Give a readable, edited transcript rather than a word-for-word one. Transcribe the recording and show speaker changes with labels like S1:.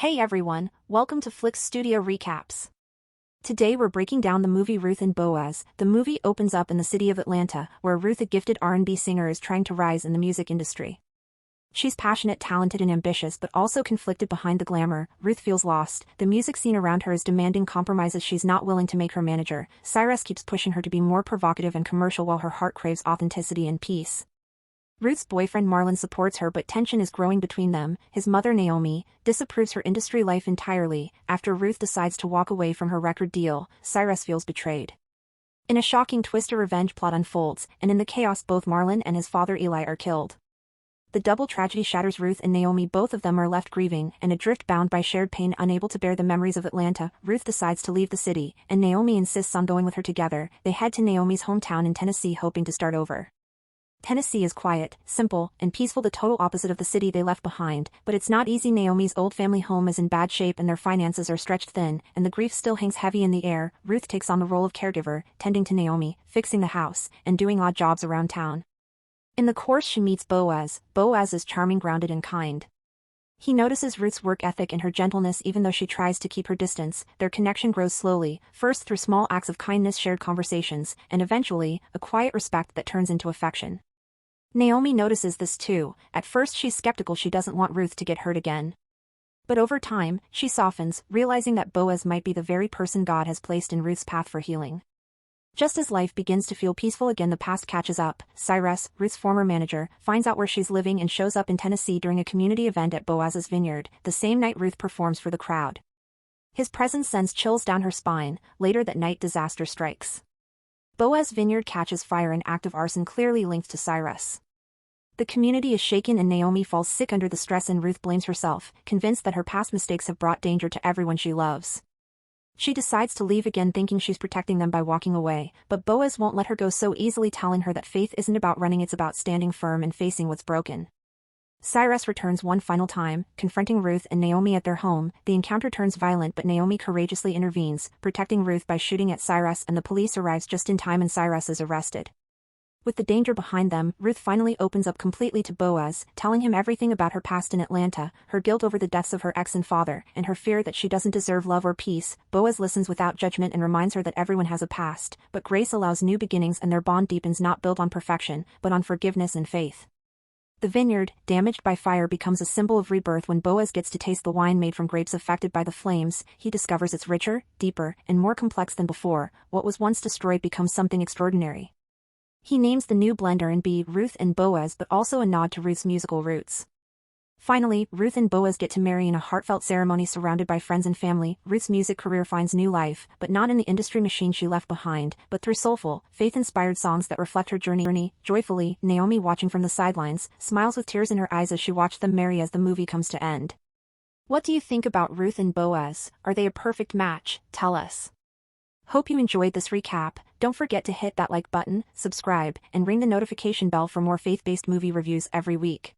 S1: Hey everyone, welcome to Flick Studio Recaps. Today we're breaking down the movie Ruth and Boaz. The movie opens up in the city of Atlanta, where Ruth, a gifted R&B singer, is trying to rise in the music industry. She's passionate, talented, and ambitious, but also conflicted behind the glamour. Ruth feels lost. The music scene around her is demanding compromises she's not willing to make her manager. Cyrus keeps pushing her to be more provocative and commercial while her heart craves authenticity and peace. Ruth's boyfriend Marlon supports her, but tension is growing between them. His mother Naomi disapproves her industry life entirely. After Ruth decides to walk away from her record deal, Cyrus feels betrayed. In a shocking twist, a revenge plot unfolds, and in the chaos both Marlon and his father Eli are killed. The double tragedy shatters Ruth and Naomi. Both of them are left grieving and adrift, bound by shared pain, unable to bear the memories of Atlanta. Ruth decides to leave the city, and Naomi insists on going with her. Together, they head to Naomi's hometown in Tennessee, hoping to start over. Tennessee is quiet, simple, and peaceful, the total opposite of the city they left behind, but it's not easy. Naomi's old family home is in bad shape and their finances are stretched thin, and the grief still hangs heavy in the air. Ruth takes on the role of caregiver, tending to Naomi, fixing the house, and doing odd jobs around town. In the course she meets Boaz. Boaz is charming, grounded, and kind. He notices Ruth's work ethic and her gentleness even though she tries to keep her distance. Their connection grows slowly, first through small acts of kindness, shared conversations, and eventually, a quiet respect that turns into affection. Naomi notices this too. At first she's skeptical, she doesn't want Ruth to get hurt again. But over time, she softens, realizing that Boaz might be the very person God has placed in Ruth's path for healing. Just as life begins to feel peaceful again, the past catches up. Cyrus, Ruth's former manager, finds out where she's living and shows up in Tennessee during a community event at Boaz's vineyard, the same night Ruth performs for the crowd. His presence sends chills down her spine. Later that night, disaster strikes. Boaz's vineyard catches fire, an act of arson clearly linked to Cyrus. The community is shaken and Naomi falls sick under the stress, and Ruth blames herself, convinced that her past mistakes have brought danger to everyone she loves. She decides to leave again, thinking she's protecting them by walking away, but Boaz won't let her go so easily, telling her that faith isn't about running, it's about standing firm and facing what's broken. Cyrus returns one final time, confronting Ruth and Naomi at their home. The encounter turns violent, but Naomi courageously intervenes, protecting Ruth by shooting at Cyrus, and the police arrives just in time and Cyrus is arrested. With the danger behind them, Ruth finally opens up completely to Boaz, telling him everything about her past in Atlanta, her guilt over the deaths of her ex and father, and her fear that she doesn't deserve love or peace. Boaz listens without judgment and reminds her that everyone has a past, but grace allows new beginnings, and their bond deepens, not built on perfection, but on forgiveness and faith. The vineyard, damaged by fire, becomes a symbol of rebirth. When Boaz gets to taste the wine made from grapes affected by the flames, he discovers it's richer, deeper, and more complex than before. What was once destroyed becomes something extraordinary. He names the new blend R&B Ruth and Boaz, but also a nod to Ruth's musical roots. Finally, Ruth and Boaz get to marry in a heartfelt ceremony surrounded by friends and family. Ruth's music career finds new life, but not in the industry machine she left behind, but through soulful, faith-inspired songs that reflect her journey. Joyfully, Naomi, watching from the sidelines, smiles with tears in her eyes as she watched them marry as the movie comes to end. What do you think about Ruth and Boaz? Are they a perfect match? Tell us. Hope you enjoyed this recap. Don't forget to hit that like button, subscribe, and ring the notification bell for more faith-based movie reviews every week.